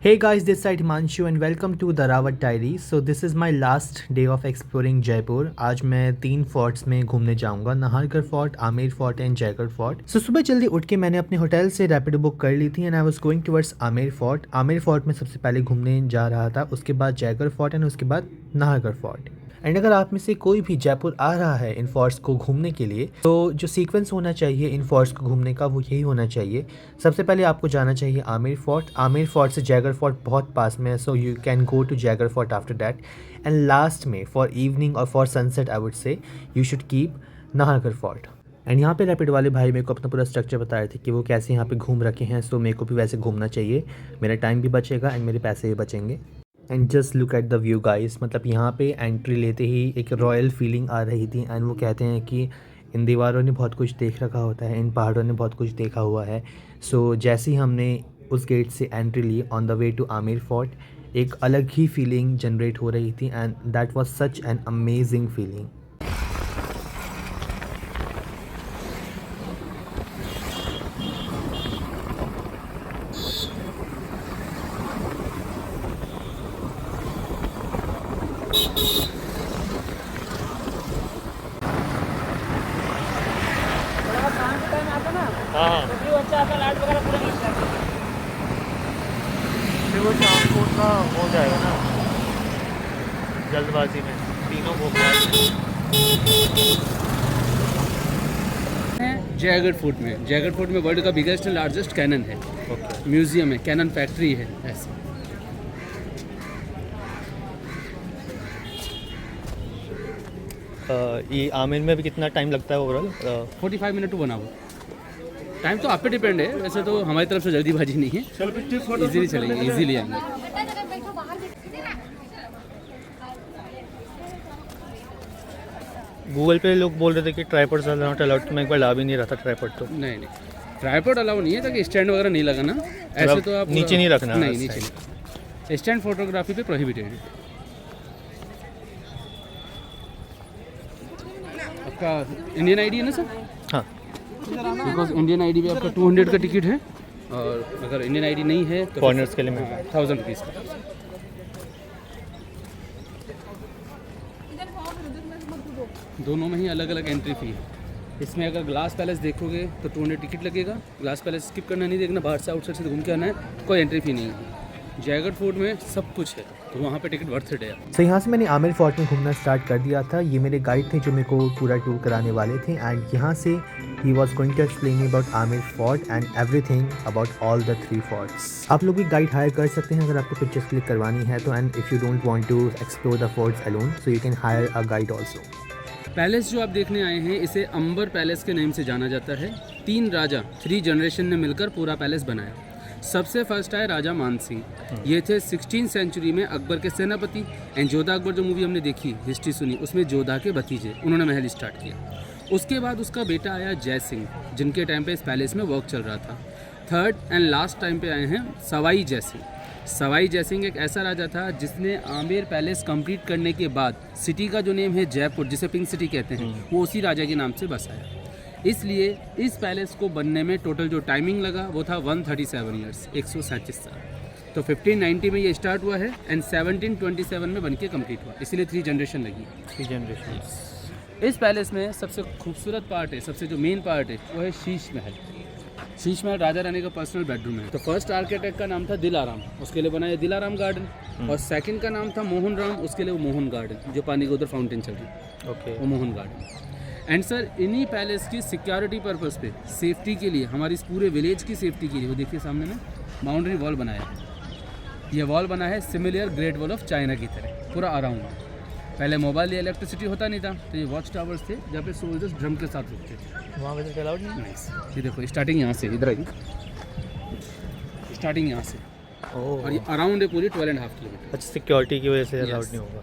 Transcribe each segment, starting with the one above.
Hey guys, this side Himanshu and welcome to the Rawat Diary. So this is my last day of exploring Jaipur. आज मैं 3 forts में घूमने जाऊंगा, Nahargarh fort, Amer fort and Jaigarh fort. So सुबह जल्दी उठ के मैंने अपने होटल से रैपिडो बुक कर ली थी and I was going towards Amer fort. Amer fort में सबसे पहले घूमने जा रहा था, उसके बाद जयगढ़ फोर्ट एंड उसके बाद नाहरगढ़ फोर्ट. एंड अगर आप में से कोई भी जयपुर आ रहा है इन फोर्ट्स को घूमने के लिए, तो जो सीक्वेंस होना चाहिए इन फोर्ट्स को घूमने का वो यही होना चाहिए. सबसे पहले आपको जाना चाहिए आमेर फोर्ट. आमेर फोर्ट से जयगढ़ फोर्ट बहुत पास में है, so you can go to Jaigarh fort after that. And last में फॉर इवनिंग और for sunset I would say you should keep Nahargarh fort. And यहाँ पे रैपिड वाले भाई मेरे को अपना पूरा स्ट्रक्चर बता रहे थे कि वो कैसे यहाँ पे घूम रखे हैं. सो मेरे को भी वैसे घूमना चाहिए, मेरा टाइम भी बचेगा एंड मेरे पैसे भी बचेंगे. And just look at the view guys. मतलब यहाँ पे एंट्री लेते ही एक रॉयल फीलिंग आ रही थी. एंड वो कहते हैं कि इन दीवारों ने बहुत कुछ देख रखा होता है, इन पहाड़ों ने बहुत कुछ देखा हुआ है. सो जैसे ही हमने उस गेट से एंट्री ली on the way to Amer fort, एक अलग ही फीलिंग जनरेट हो रही थी and that was such an amazing feeling. हाँ फिर वो शाम को उतना हो जाएगा ना, जल्दबाजी में तीनों को जयगढ़ फोर्ट में. जयगढ़ फोर्ट में वर्ल्ड का बिगेस्ट एंड लार्जेस्ट कैनन है. म्यूजियम है, कैनन फैक्ट्री है. ऐसे ये आमेर में भी कितना टाइम लगता है overall? 45 minute to 1 hour. Time तो आप पे डिपेंड है, वैसे तो हमारी तरफ से जल्दीबाजी नहीं है. इजीली चलेंगे, इजीली आएंगे. गूगल पे लोग बोल रहे थे कि ट्राइपॉड नॉट अलाउड, तो मैं एक बार ला भी नहीं रहा था ट्राइपॉड. तो नहीं ट्राइपॉड अलाउ नहीं है, ताकि स्टैंड वगैरह नहीं लगाना. ऐसे तो आप नीचे नहीं रखना. नहीं नीचे. स्टैंड फोटोग्राफी पे प्रोहिबिटेड है. आपका इंडियन आईडी है ना सर? हाँ, बिकॉज इंडियन आईडी भी आपका 200 का टिकट है, और अगर इंडियन आईडी नहीं है तो फॉरनर्स के लिए मैं 1000 रुपीज़ का. दोनों में ही अलग अलग एंट्री फी है. इसमें अगर ग्लास पैलेस देखोगे तो 200 टिकट लगेगा. ग्लास पैलेस स्किप करना नहीं, देखना, बाहर से आउटसाइड से घूम के आना है, कोई एंट्री फी नहीं है. जयगढ़ फोर्ट में सब कुछ है, तो वहाँ पे टिकट वर्थ इट है. तो यहाँ से मैंने आमेर फोर्ट में घूमना स्टार्ट कर दिया था. ये मेरे गाइड थे जो मेरे को पूरा टूर कराने वाले थे. एंड यहाँ से ही was going to explain about Amer fort and everything about all the 3 forts. आप लोग भी गाइड हायर कर सकते हैं अगर आपको पिक्चर्स क्लिक करवानी है तो. And if you don't want to explore the forts alone, so you can hire a guide also. Palace जो आप देखने आए हैं, इसे अंबर पैलेस के नाम से जाना जाता है. 3 राजा, 3 जनरेशन ने मिलकर पूरा पैलेस बनाया. सबसे फर्स्ट आए राजा मान सिंह. ये थे 16th सेंचुरी में अकबर के सेनापति. एंड जोधा अकबर जो मूवी हमने देखी, हिस्ट्री सुनी, उसमें जोधा के भतीजे, उन्होंने महल स्टार्ट किया. उसके बाद उसका बेटा आया जय सिंह, जिनके टाइम पे इस पैलेस में वर्क चल रहा था. थर्ड एंड लास्ट टाइम पे आए हैं सवाई जय सिंह. सवाई जय सिंह एक ऐसा राजा था जिसने आमेर पैलेस कंप्लीट करने के बाद सिटी का जो नेम है जयपुर, जिसे पिंक सिटी कहते हैं, वो उसी राजा के नाम से बसाया. इसलिए इस पैलेस को बनने में टोटल जो टाइमिंग लगा वो था 137 ईयर्स, 137 साल. तो 1590 में ये स्टार्ट हुआ है एंड 1727 में बन के कम्प्लीट हुआ. इसीलिए 3 जनरेशन लगी. 3 जनरेशन. इस पैलेस में सबसे खूबसूरत पार्ट है, सबसे जो मेन पार्ट है, वो है शीश महल. शीश महल राजा रानी का पर्सनल बेडरूम है. तो फर्स्ट आर्किटेक्ट का नाम था दिलाराम, उसके लिए बनाया दिलाराम गार्डन. और सेकंड का नाम था मोहन राम, उसके लिए वो मोहन गार्डन, जो पानी के उधर फाउंटेन चल रही. ओके, वो मोहन गार्डन. एंड सर, इन्हीं पैलेस की सिक्योरिटी पर्पस पे, सेफ्टी के लिए, हमारी इस पूरे विलेज की सेफ्टी के लिए, वो देखिए सामने में बाउंड्री वॉल बनाया है. ये वॉल बना है similar great wall of China की तरह, पूरा अराउंड. पहले मोबाइल या इलेक्ट्रिसिटी होता नहीं था, तो ये वॉच टावर्स थे जहाँ पे सोल्जर्स ड्रम के साथ रुकते थे. वहाँ वैसे अलाउड नहीं. ये देखो स्टार्टिंग यहाँ से, इधर आई स्टार्टिंग यहाँ से, और ये अराउंड है पूरी 12.5 किलोमीटर. अच्छा, सिक्योरिटी की वजह से अलाउड नहीं होगा.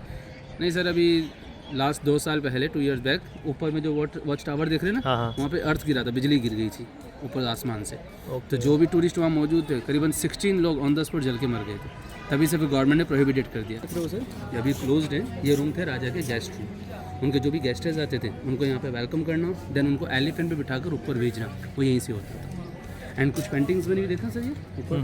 नहीं सर, अभी लास्ट 2 साल पहले, 2 ईयर्स बैक, ऊपर में जो वॉच टावर देख रहे हैं ना, वहाँ पे अर्थ गिरा था, बिजली गिर गई थी ऊपर आसमान से. तो जो भी टूरिस्ट वहाँ मौजूद थे, करीबन 16 लोग ऑन द स्पॉट जल के मर गए थे. तभी से फिर गवर्नमेंट ने प्रोहिबिटेड कर दिया. तो सर, ये अभी क्लोज्ड है. ये रूम थे राजा के गेस्ट रूम. उनके जो भी गेस्टेज आते थे उनको यहाँ पे वेलकम करना, देन उनको एलिफेंट पे बिठाकर ऊपर भेजना, वो यहीं से होता था. एंड कुछ पेंटिंग्स बनी हुई देखा सर ये ऊपर,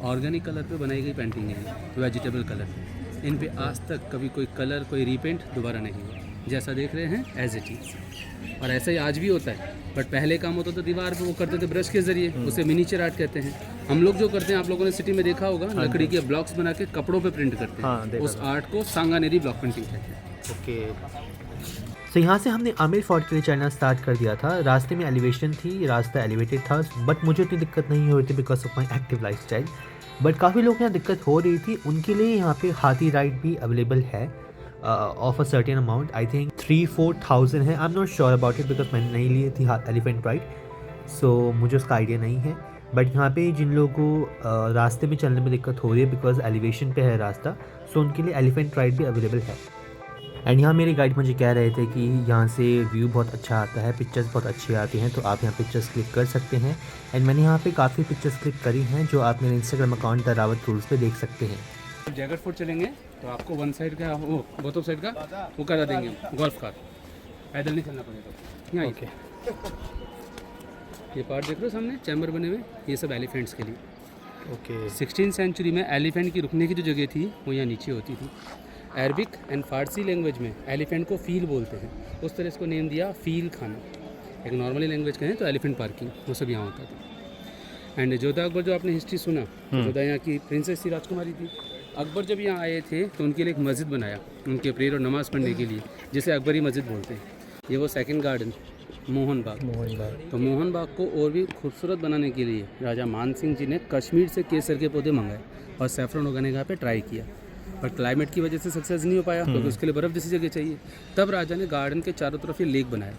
ऑर्गेनिक कलर पे बनाई गई पेंटिंग है, वेजिटेबल कलर। इन पे आज तक कभी कोई कलर, कोई रीपेंट दोबारा नहीं हुआ। जैसा देख रहे हैं एज इट इज, और ऐसा ही आज भी होता है। बट पहले काम होता था दीवार पे, वो करते थे ब्रश के जरिए, उसे मिनीचर आर्ट कहते हैं। हम लोग जो करते हैं, आप लोगों ने सिटी में देखा होगा, लकड़ी के ब्लॉक्स बना के कपड़ों पे प्रिंट करते हैं, उस आर्ट को सांगानेरी ब्लॉक पेंटिंग कहते हैं। ओके, तो यहाँ से हमने आमिर फोर्ट के लिए चढ़ना स्टार्ट कर दिया था। रास्ते में एलिवेशन थी, रास्ता एलिवेटेड था, बट मुझे उतनी दिक्कत नहीं हो रही थी because of my active life style. But काफ़ी लोग यहाँ दिक्कत हो रही थी, उनके लिए यहाँ पे हाथी राइड भी अवेलेबल है of a certain amount. I think 3-4 है, I am not sure about it because मैंने नहीं ली थी एलिफेंट राइड, सो मुझे उसका आइडिया नहीं है। बट यहाँ पे जिन लोगों को रास्ते में चलने में दिक्कत हो रही है बिकॉज एलिवेशन पे है रास्ता, सो उनके लिए एलिफेंट राइड भी अवेलेबल है। एंड यहाँ मेरे गाइड मुझे कह रहे थे कि यहाँ से व्यू बहुत अच्छा आता है, पिक्चर्स बहुत अच्छी आती हैं, तो आप यहाँ पिक्चर्स क्लिक कर सकते हैं। एंड मैंने यहाँ पे काफ़ी पिक्चर्स क्लिक करी हैं जो आप मेरे Instagram account the Rawat tours पे देख सकते हैं। जैकेट फूट चलेंगे तो आपको वन साइड का, वो बोथ ऑफ साइड का वो करा देंगे, गोल्फ कार, पैदल नहीं चलना पड़ेगा। यहाँ ओके, ये पार्ट देख रहे हो सामने चैम्बर बने हुए, ये सब एलिफेंट्स के लिए। ओके, 16th सेंचुरी में एलिफेंट की रुकने की जो जगह थी वो यहाँ नीचे होती थी। अरबिक एंड फारसी लैंग्वेज में एलिफेंट को फील बोलते हैं, उस तरह इसको नेम दिया फील खाना। एक नॉर्मली लैंग्वेज कहें तो एलिफेंट पार्किंग, वो सब यहाँ होता था। एंड जोधा अकबर जो आपने हिस्ट्री सुना, जोधा यहाँ की प्रिंसेस थी, राजकुमारी थी। अकबर जब यहाँ आए थे तो उनके लिए एक मस्जिद बनाया, उनके प्रेयर और नमाज़ पढ़ने के लिए, जिसे अकबरी मस्जिद बोलते हैं। ये वो सेकंड गार्डन मोहन बाग। तो मोहन बाग को और भी खूबसूरत बनाने के लिए राजा मान सिंह जी ने कश्मीर से केसर के पौधे मंगाए और सैफरन उगाने का पे ट्राई किया, पर क्लाइमेट की वजह से सक्सेस नहीं हो पाया क्योंकि उसके लिए बर्फ़ जैसी जगह चाहिए। तब राजा ने गार्डन के चारों तरफ ये लेक बनाया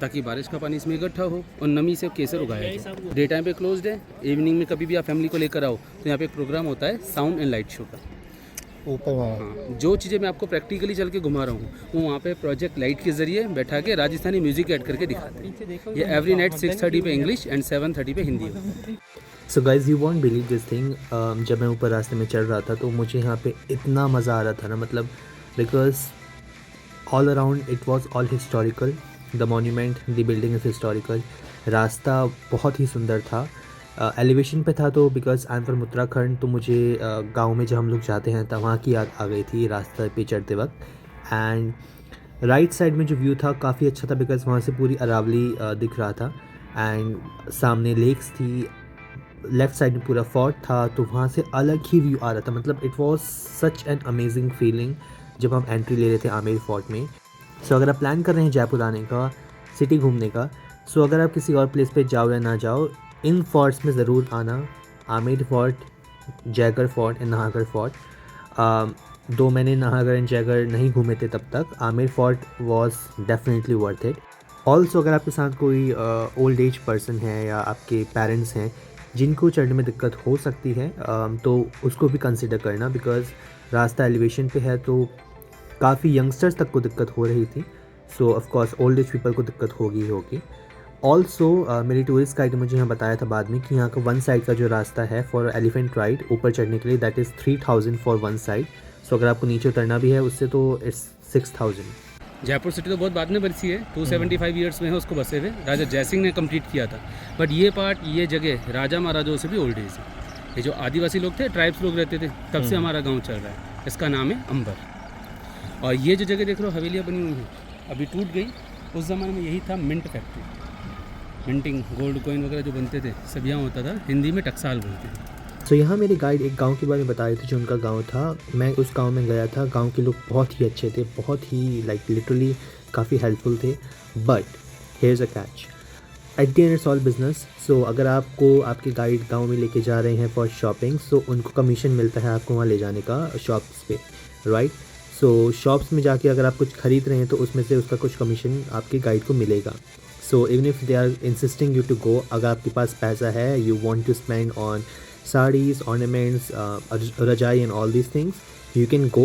ताकि बारिश का पानी इसमें इकट्ठा हो और नमी से केसर उगाया जाए। डे टाइम पे क्लोज्ड है, इवनिंग में कभी भी आप फैमिली को लेकर आओ तो यहाँ पे एक प्रोग्राम होता है साउंड एंड लाइट शो का। ऊपर हाँ, जो चीज़ें मैं आपको प्रैक्टिकली चल के घुमा रहा हूँ वो वहाँ पे प्रोजेक्ट लाइट के जरिए बैठा के राजस्थानी म्यूजिक ऐड करके दिखाते हैं। ये एवरी नाइट 6:30 पे इंग्लिश एंड 7:30 पे हिंदी होता है। So guys you won't believe this thing, जब मैं ऊपर रास्ते में चढ़ रहा था तो मुझे यहाँ पे इतना मज़ा आ रहा था ना, मतलब because all around it was all historical, the monument, the building is historical. रास्ता बहुत ही सुंदर था, एलिवेशन पे था तो because I am from Uttarakhand, तो मुझे गांव में जब हम लोग जाते हैं तब वहाँ की याद आ गई थी रास्ते पे चढ़ते वक्त। एंड राइट साइड में जो व्यू था काफ़ी अच्छा था बिकॉज वहाँ से पूरी अरावली दिख रहा था एंड सामने लेक्स थी। लेफ़्ट साइड में पूरा फोर्ट था तो वहाँ से अलग ही व्यू आ रहा था, मतलब it was such an amazing feeling जब हम एंट्री ले रहे थे आमेर फोर्ट में। सो अगर आप प्लान कर रहे हैं जयपुर आने का, सिटी घूमने का, सो अगर आप किसी और प्लेस पे जाओ या ना जाओ, इन फोर्ट्स में ज़रूर आना, Amer fort, Jaigarh fort and Nahargarh fort. दो मैंने नाहरगढ़ एंड जयगढ़ नहीं घूमे थे तब तक, Amer fort was definitely worth it. Also अगर आपके साथ कोई ओल्ड एज पर्सन है या आपके पेरेंट्स हैं जिनको चढ़ने में दिक्कत हो सकती है, तो उसको भी कंसिडर करना बिकॉज़ रास्ता एलिवेशन पे है तो काफ़ी यंगस्टर्स तक को दिक्कत हो रही थी। सो of course old age people को दिक्कत होगी। ऑल्सो मेरी टूरिस्ट गाइड ने मुझे यहाँ बताया था बाद में कि यहाँ का वन साइड का जो रास्ता है फॉर एलिफेंट राइड ऊपर चढ़ने के लिए that is 3000 for one side. So अगर आपको नीचे उतरना भी है उससे तो इट्स 6000। जयपुर सिटी तो बहुत बाद में बसी है, 275 ईयर्स में है उसको बसे हुए, राजा जयसिंह ने कंप्लीट किया था। बट ये पार्ट, ये जगह राजा महाराजाओं से भी ओल्ड एज है। ये जो आदिवासी लोग थे, ट्राइब्स लोग रहते थे, तब से हमारा गांव चल रहा है। इसका नाम है अंबर। और ये जो जगह देख रहे हो हवेलियाँ बनी हुई हैं, अभी टूट गई, उस ज़माने में यही था mint factory. Minting, gold coin वगैरह जो बनते थे सब यहाँ होता था, हिंदी में टकसाल बोलते थे। सो यहाँ मेरे गाइड एक गांव के बारे में बता रहे थे जो उनका गांव था। मैं उस गांव में गया था, गांव के लोग बहुत ही अच्छे थे, बहुत ही लाइक लिटरली काफ़ी हेल्पफुल थे। But here is a catch, at the end it's all business. So अगर आपको आपके गाइड गांव में लेके जा रहे हैं फॉर शॉपिंग, सो उनको कमीशन मिलता है आपको वहाँ ले जाने का शॉप्स पे, राइट। सो शॉप्स में जाके अगर आप कुछ खरीद रहे हैं तो उसमें से उसका कुछ कमीशन आपके गाइड को मिलेगा। So even if they are insisting you to go, अगर आपके पास पैसा है, you want to spend on sarees, ornaments, rajai and all these things, you can go,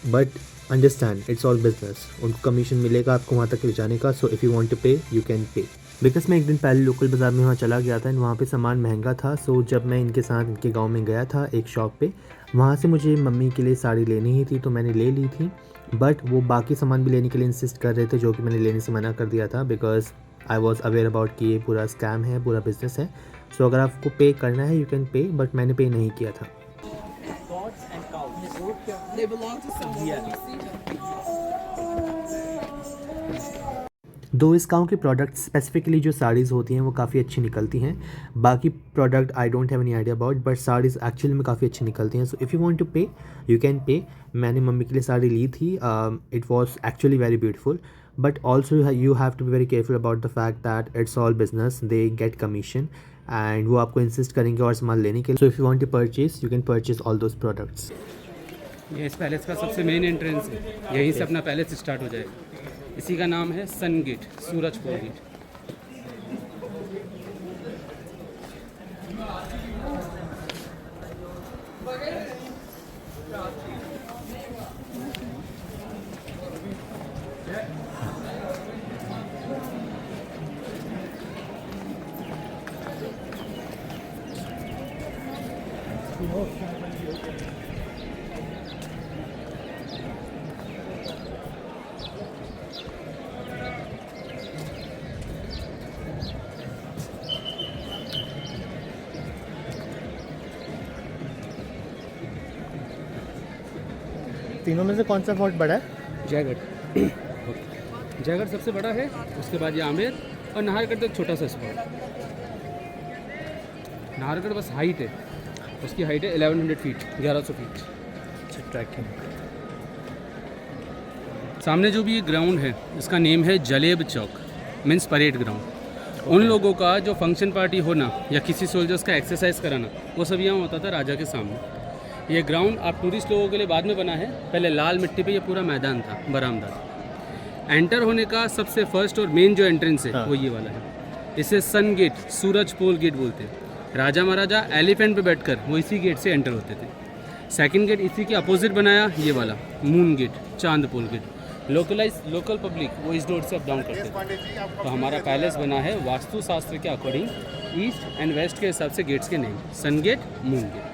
but understand it's all business. उनको commission मिलेगा आपको वहाँ तक ले जाने का। so if you want to pay you can pay। Because मैं एक दिन पहले लोकल बाज़ार में वहाँ चला गया था, वहाँ पे सामान महंगा था। सो जब मैं इनके साथ इनके गांव में गया था एक शॉप पे, वहाँ से मुझे मम्मी के लिए साड़ी लेनी ही थी तो मैंने ले ली थी। बट वो बाकी सामान भी लेने के लिए इंसिस्ट कर रहे थे जो कि मैंने लेने से मना कर दिया था because I was aware about कि ये पूरा स्कैम है, पूरा बिजनेस है। सो अगर आपको पे करना है यू कैन पे, बट मैंने पे नहीं किया था। They belong to someone when you see them. दो इस गाँव के प्रोडक्ट स्पेसिफिकली जो साड़ीज़ होती हैं वो काफ़ी अच्छी निकलती हैं। बाकी product I don't have any idea about, but sarees actually में काफ़ी अच्छी निकलती हैं। So if you want to pay you can pay. मैंने मम्मी के लिए साड़ी ली थी, it was actually very beautiful, but also you have to be very careful about the fact that it's all business, they get commission and वो आपको insist करेंगे और सामान लेने के लिए। So if you want to purchase you can purchase all those products. ये इस पैलेस का सबसे मेन एंट्रेंस है, यहीं से अपना पैलेस स्टार्ट हो जाएगा। इसी का नाम है सन गेट, सूरज पोल गेट। तीनों में से कौन सा फोर्ट बड़ा है? जयगढ़। जयगढ़ सबसे बड़ा है, उसके बाद ये आमेर और नाहरगढ़ तो एक छोटा सा स्पॉट। नाहरगढ़ बस हाइट है, उसकी हाइट है 1100 फीट, 1100 फीट। ट्रैकिंग। सामने जो भी ये ग्राउंड है इसका नेम है जलेब चौक, मीन्स परेड ग्राउंड। उन लोगों का जो फंक्शन पार्टी होना या किसी सोल्जर्स का एक्सरसाइज कराना वो सब यहाँ होता था राजा के सामने। ये ग्राउंड आप टूरिस्ट लोगों के लिए बाद में बना है, पहले लाल मिट्टी पे ये पूरा मैदान था, बरामदा था। एंटर होने का सबसे फर्स्ट और मेन जो एंट्रेंस है वो ये वाला है। इसे सन गेट, सूरज पोल गेट बोलते हैं। राजा महाराजा एलिफेंट पे बैठकर वो इसी गेट से एंटर होते थे। सेकंड गेट इसी के अपोजिट बनाया ये वाला, मून गेट, चांद पोल गेट। लोकल पब्लिक वो इस रोड से अप डाउन करते थे। तो हमारा पैलेस बना है वास्तु शास्त्र के अकॉर्डिंग, ईस्ट एंड वेस्ट के हिसाब से गेट्स के नेम, सन गेट, मून गेट।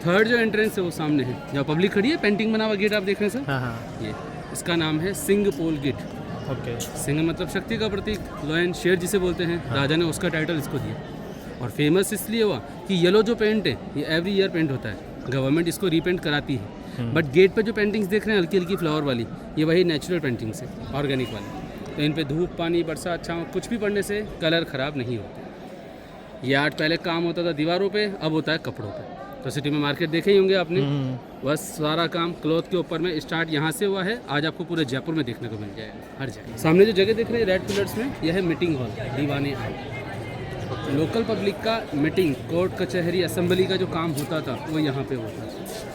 थर्ड जो एंट्रेंस है वो सामने है, जहाँ पब्लिक खड़ी है, पेंटिंग बना हुआ गेट आप देख रहे हैं सर, हाँ हाँ ये इसका नाम है सिंह पोल गेट। ओके। सिंह मतलब शक्ति का प्रतीक, लॉयन शेर जिसे बोलते हैं, राजा ने उसका टाइटल इसको दिया। और फेमस इसलिए हुआ कि येलो जो पेंट है ये एवरी ईयर पेंट होता है, गवर्नमेंट इसको रीपेंट कराती है। बट गेट पे जो पेंटिंग्स देख रहे हैं हल्की हल्की फ्लावर वाली, ये वही नेचुरल पेंटिंग्स है, ऑर्गेनिक वाली। तो इन पे धूप, पानी, बरसात, छाँव कुछ भी पड़ने से कलर ख़राब नहीं होते। ये आर्ट पहले काम होता था दीवारों पे, अब होता है कपड़ों पे। तो सिटी में मार्केट देखे ही होंगे आपने, बस सारा काम क्लॉथ के ऊपर में स्टार्ट यहाँ से हुआ है। आज आपको पूरे जयपुर में देखने को मिल जाएगा, हर जगह। सामने जो जगह देख रहे हैं रेड पिलर्स में, यह है मीटिंग हॉल, दीवाने हॉल। लोकल पब्लिक का मीटिंग, कोर्ट कचहरी, असेंबली का जो काम होता था वो यहाँ पे होता था।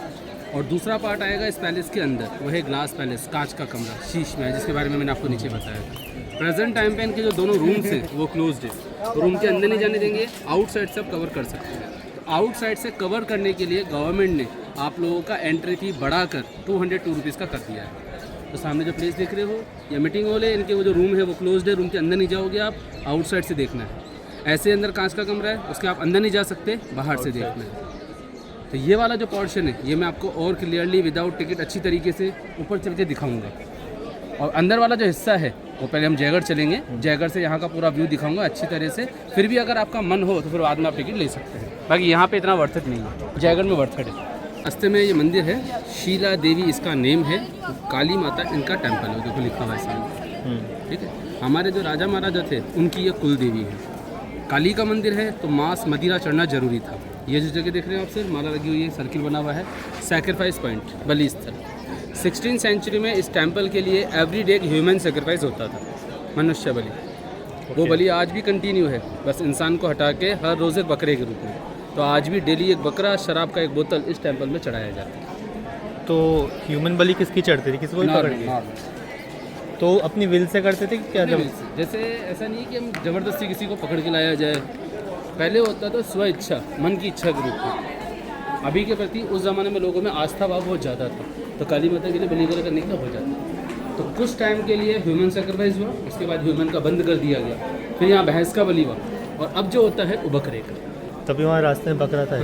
और दूसरा पार्ट आएगा इस पैलेस के अंदर, वो है ग्लास पैलेस, कांच का कमरा, शीश में, जिसके बारे में मैंने आपको नीचे बताया था। प्रेजेंट टाइम पे इनके जो दोनों रूम्स हैं वो क्लोज्ड है, रूम के अंदर नहीं जाने देंगे, आउटसाइड से आप कवर कर सकते हैं। तो आउटसाइड से कवर करने के लिए गवर्नमेंट ने आप लोगों का एंट्री फी बढ़ाकर 202 रुपीज़ का कर दिया है। तो सामने जो प्लेस देख रहे हो या मीटिंग हॉल है, इनके वो जो रूम है वो क्लोज्ड है, रूम के अंदर नहीं जाओगे आप, आउटसाइड से देखना है। ऐसे अंदर कांच का कमरा है, उसके आप अंदर नहीं जा सकते, बाहर से देखना है। तो ये वाला जो पोर्शन है ये मैं आपको और क्लियरली विदाउट टिकट अच्छी तरीके से ऊपर चल के दिखाऊंगा। और अंदर वाला जो हिस्सा है वो पहले हम जयगढ़ चलेंगे, जयगढ़ से यहाँ का पूरा व्यू दिखाऊंगा अच्छी तरह से। फिर भी अगर आपका मन हो तो फिर बाद में आप टिकट ले सकते हैं, बाकी यहाँ पे इतना वर्थट नहीं है, जयगढ़ में वर्थट है। रास्ते में ये मंदिर है, शीला देवी इसका नेम है, काली माता इनका टेम्पल है, देखो लिखा हुआ है इसमें, ठीक है। हमारे जो राजा महाराजा थे उनकी ये कुल देवी है। काली का मंदिर है तो मांस मदिरा चढ़ना जरूरी था। ये जो जगह देख रहे हैं आप सर, माला लगी हुई है, सर्किल बना हुआ है, सैक्रिफाइस पॉइंट, बलि स्थल। 16th सेंचुरी में इस टेम्पल के लिए एवरीडे ह्यूमन सेक्रीफाइस होता था, मनुष्य बलि। वो बलि आज भी कंटिन्यू है, बस इंसान को हटा के हर रोज़ एक बकरे के रूप में। तो आज भी डेली एक बकरा, शराब का एक बोतल इस टेम्पल में चढ़ाया जाता है। तो ह्यूमन बलि किसकी चढ़ती थी, किसी को भी पकड़ के? तो अपनी विल से करते थे क्या? जब जैसे ऐसा नहीं है कि हम ज़बरदस्ती किसी को पकड़ के लाया जाए, पहले होता था स्व इच्छा, मन की इच्छा के रूप में। अभी के प्रति उस ज़माने में लोगों में आस्था भाव बहुत ज़्यादा था, तो काली माता के लिए बलि वगैरह करने का हो जाता। तो कुछ टाइम के लिए ह्यूमन सेक्रीफाइस हुआ, उसके बाद ह्यूमन का बंद कर दिया गया, फिर यहाँ भैंस का बलि हुआ, और अब जो होता है वो बकरे का। तभी वहाँ रास्ते में बकरा था।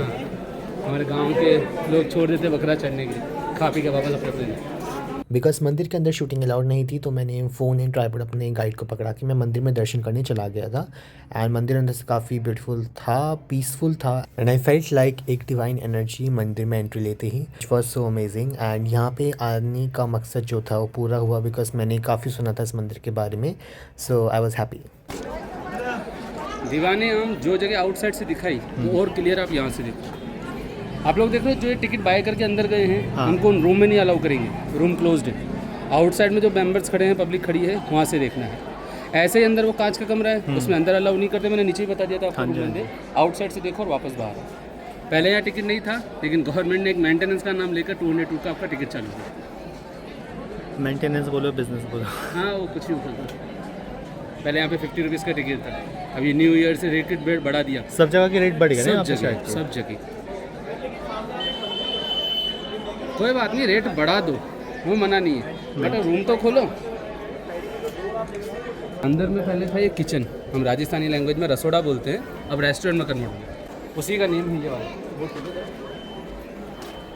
हमारे गांव के लोग छोड़ देते बकरा चढ़ने के लिए, खा पी के वापस अपने। बिकॉज मंदिर के अंदर शूटिंग अलाउड नहीं थी, तो मैंने फ़ोन एंड ट्राइपॉड अपने गाइड को पकड़ा के मैं मंदिर में दर्शन करने चला गया था। एंड मंदिर अंदर से काफ़ी ब्यूटीफुल था, पीसफुल था, एंड आई फेल्ट लाइक एक डिवाइन एनर्जी मंदिर में एंट्री लेते ही, which was so amazing. And यहाँ पे आने का मकसद जो था वो पूरा हुआ, बिकॉज मैंने काफ़ी सुना था इस मंदिर के बारे में, सो आई वॉज हैप्पी। दीवाने आम जो जगह आउटसाइड से दिखाई वो और क्लियर आप यहाँ से देखो। आप लोग देख रहे हो जो ये टिकट बाय करके अंदर गए हैं, हाँ। उनको रूम में नहीं अलाउ करेंगे, रूम क्लोज्ड है। आउटसाइड में जो मेंबर्स खड़े हैं, पब्लिक खड़ी है, वहाँ से देखना है। ऐसे ही अंदर वो कांच का कमरा है, उसमें अंदर अलाउ नहीं करते, मैंने नीचे ही बता दिया था आपको। रूम में आउटसाइड से देखो और वापस बाहर आओ। पहले यहाँ टिकट नहीं था, लेकिन गवर्नमेंट ने एक मेंटेनेंस का नाम लेकर 202 का आपका टिकट चालू किया। मेंटेनेंस बोलो, बिजनेस बोलो, हाँ वो कुछ ही होता था। पहले यहाँ पे 50 रुपीज़ का टिकट था, अभी न्यू ईयर से रेट बढ़ा दिया। सब जगह के रेट बढ़ गए ना, सब जगह कोई बात नहीं, रेट बढ़ा दो, वो मना नहीं है, बट रूम तो खोलो। अंदर में पहले था ये किचन, हम राजस्थानी लैंग्वेज में रसोड़ा बोलते हैं, अब रेस्टोरेंट में कन्वर्ट हो, उसी का नेम है ये वाला,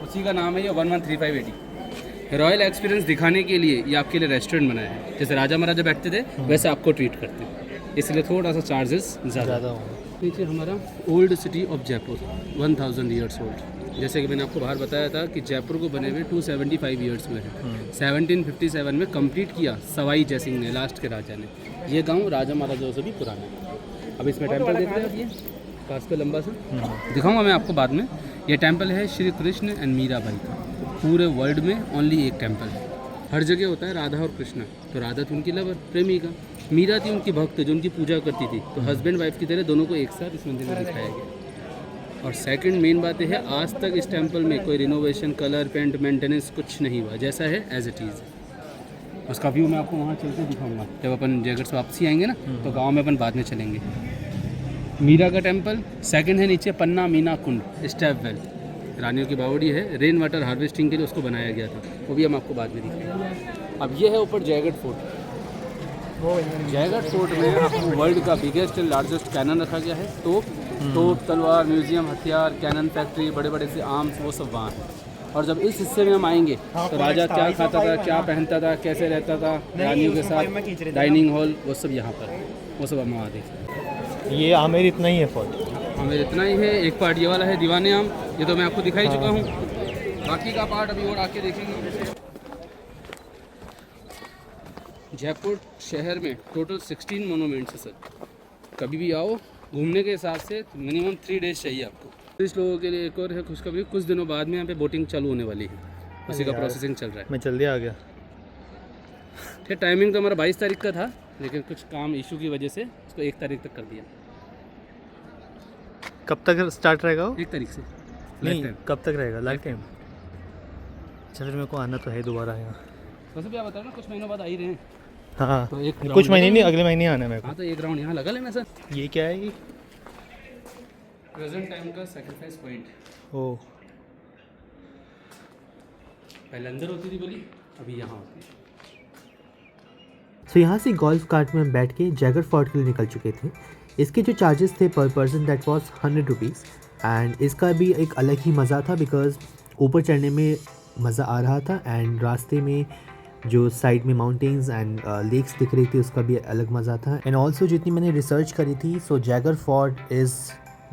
उसी का नाम है ये 113580। रॉयल एक्सपीरियंस दिखाने के लिए ये आपके लिए रेस्टोरेंट बनाया है। जैसे राजा महाराजा बैठते थे वैसे आपको ट्रीट करते हैं, इसलिए थोड़ा सा चार्जेस ज़्यादा होगा। नीचे हमारा old city of Jaipur, 1000 years old. जैसे कि मैंने आपको बाहर बताया था कि जयपुर को बने हुए 275 ईयर्स हुए हैं। 1757 में कंप्लीट किया सवाई जयसिंह ने, लास्ट के राजा ने। ये गांव राजा महाराजाओं से भी पुराना है। अब इसमें टेंपल देख रहे हैं आप, ये पास पे लंबा सा दिखाऊंगा मैं आपको बाद में। ये टेंपल है श्री कृष्ण एंड मीराबाई का। पूरे वर्ल्ड में ओनली एक टेंपल है, हर जगह होता है राधा और कृष्णा। तो राधा थी उनकी लवर, प्रेमिका, मीरा थी उनकी भक्त जो उनकी पूजा करती थी। तो हस्बैंड वाइफ की तरह दोनों को एक साथ इस मंदिर में दिखाया गया। और सेकंड मेन बात यह है, आज तक इस टेंपल में कोई रिनोवेशन, कलर, पेंट, मेंटेनेंस कुछ नहीं हुआ, जैसा है एज इट इज़। उसका व्यू मैं आपको वहाँ चलते दिखाऊंगा जब अपन जयगढ़ से वापसी आएंगे ना, तो गांव में अपन बाद में चलेंगे। मीरा का टेंपल। सेकंड है नीचे पन्ना मीना कुंड, स्टेप वेल, रानियों की बावड़ी है, रेन वाटर हार्वेस्टिंग के लिए उसको बनाया गया था, वो भी हम आपको बाद में दिखाएंगे। अब ये है ऊपर जयगढ़ फोर्ट। जयगढ़ फोर्ट में आपको वर्ल्ड का बिगेस्ट एंड लार्जेस्ट कैनन रखा गया है। तोप, तलवार, म्यूजियम, हथियार, कैनन फैक्ट्री, बड़े बड़े से आर्म्स, वो सब वहाँ हैं। और जब इस हिस्से में हम आएंगे तो राजा क्या खाता था, क्या पहनता था, कैसे रहता था रानियों के साथ, डाइनिंग हॉल, वो सब यहाँ पर, वो सब हम वहाँ देखें। ये आमेर इतना ही है फोर्ट, हमें इतना ही है। एक पार्ट ये वाला है दीवाने आम, ये तो मैं आपको दिखाई चुका हूँ, बाकी का पार्ट अभी और आके देखेंगे। जयपुर शहर में टोटल 16 मोनूमेंट्स है सर। कभी भी आओ घूमने के हिसाब से मिनिमम 3 डेज चाहिए आपको। इस लोगों के लिए एक और है खुशखबरी, कुछ दिनों बाद में यहाँ पे बोटिंग चालू होने वाली है, उसी का प्रोसेसिंग चल रहा है। मैं जल्दी आ गया। ठीक, टाइमिंग तो हमारा 22 तारीख का था, लेकिन कुछ काम इशू की वजह से उसको 1 तारीख तक कर दिया। कब तक स्टार्ट रहेगा वो? 1 तारीख से। नहीं, कब तक रहेगा? Life time. चलो मेरे को आना तो है दोबारा यहाँ। वैसे भी आप बताओ ना, कुछ महीनों बाद आ ही रहे हैं। हाँ, तो एक कुछ महीने नहीं, अगले महीने आना है मेरे को। हाँ, तो एक राउंड यहाँ लगा लेना सर। ये क्या है? ये प्रेजेंट टाइम का सैक्रिफाइस पॉइंट। ओ, पहले अंदर होती थी बोली, अभी यहाँ होती है। सो यहाँ से गोल्फ कार्ट में हम बैठ के जयगढ़ फोर्ट के लिए निकल चुके थे। इसके जो चार्जेस थे पर person, that was 100 rupees. And इसका भी एक अलग ही मज़ा था, बिकॉज ऊपर चढ़ने में मज़ा आ रहा था, एंड रास्ते में जो साइड में माउंटेन्स एंड लेक्स दिख रही थी उसका भी अलग मज़ा था। एंड ऑल्सो जितनी मैंने रिसर्च करी थी, so Jaigarh fort is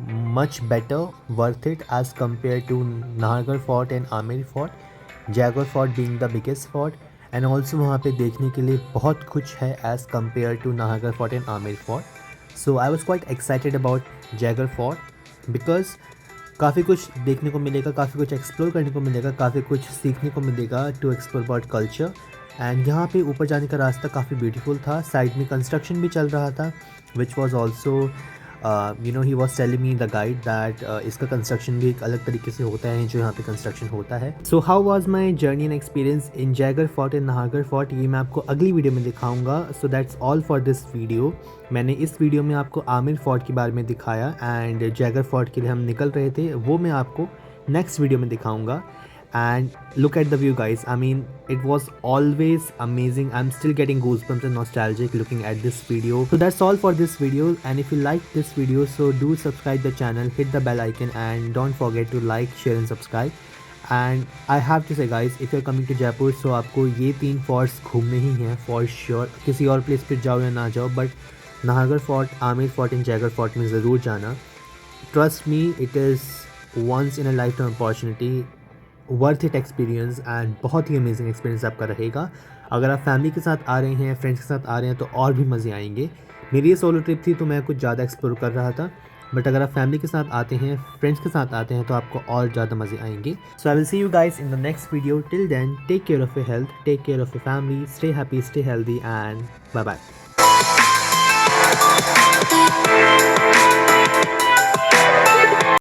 much better, worth it as compare to Nahargarh fort and Amer fort. Jaigarh fort being the biggest fort, and also वहाँ पे देखने के लिए बहुत कुछ है एज़ compare to Nahargarh fort and Amer फोर्ट। So I was quite excited about Jaigarh fort, because काफ़ी कुछ देखने को मिलेगा, काफ़ी कुछ एक्सप्लोर करने को मिलेगा, काफ़ी कुछ सीखने को मिलेगा to explore about culture. And यहाँ पे ऊपर जाने का रास्ता काफ़ी ब्यूटीफुल था, साइड में कंस्ट्रक्शन भी चल रहा था, which was also he was telling me the guide that इसका कंस्ट्रक्शन भी एक अलग तरीके से होता है जो यहाँ पे कंस्ट्रक्शन होता है। So how was my journey and experience in Jaigarh fort and Nahargarh fort, ये मैं आपको अगली वीडियो में दिखाऊंगा। So that's all for this video. मैंने इस वीडियो में आपको आमेर फोर्ट के बारे में दिखाया, एंड जयगढ़ फोर्ट के लिए हम निकल रहे थे, वो मैं आपको नेक्स्ट वीडियो में दिखाऊंगा। And look at the view guys, I mean it was always amazing. I'm still getting goosebumps and nostalgic looking at this video. So that's all for this video, and if you like this video, so do subscribe the channel, hit the bell icon, and don't forget to like, share and subscribe. And I have to say guys, if you are coming to Jaipur so आपको ये 3 forts घूमने ही हैं for sure. किसी और place पर जाओ या ना जाओ, but Nahargarh fort, Amer fort and Jaigarh fort में ज़रूर जाना। Trust me, it is once in a lifetime opportunity, worth it experience and बहुत ही अमेजिंग एक्सपीरियंस आपका रहेगा। अगर आप फैमिली के साथ आ रहे हैं, फ्रेंड्स के साथ आ रहे हैं तो और भी मज़े आएंगे। मेरी ये सोलो ट्रिप थी तो मैं कुछ ज़्यादा एक्सप्लोर कर रहा था, बट अगर आप फैमिली के साथ आते हैं, फ्रेंड्स के साथ आते हैं तो आपको और ज़्यादा मज़े आएंगे। So I will see you guys in the next video. Till then, take care of your health, take care of your family, stay happy, stay healthy and bye bye.